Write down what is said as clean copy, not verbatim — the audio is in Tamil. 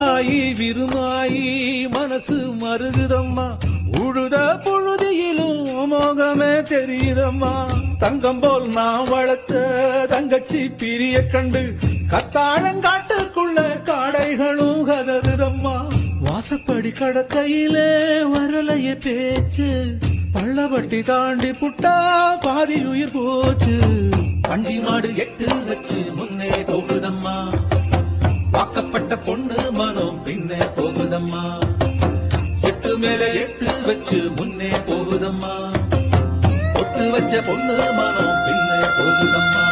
ஆயி விருமாயி மனசு மருகுதம்மா உழுத புழுதியிலும் மோகமே தெரியுதம்மா தங்கம் போல் நான் வளர்த்த தங்கச்சி பிரிய கண்டு கத்தாழங்காட்டுக்குள்ள காடைகளும் கதறுதம்மா வாசப்படி கடக்கையிலே வரலைய பேச்சு பள்ளவட்டி தாண்டி புட்டா பாதி உயிர் போச்சு வண்டி மாடு எட்டு வச்சு முன்னே போகுதம்மா வாக்கப்பட்ட பொண்ணு மனம் பின்னே போகுதம்மா எட்டு மேல எட்டு வச்சு முன்னே போகுதம்மா ஒட்டு வச்ச பொண்ணு மனம் பின்னே போகுதம்மா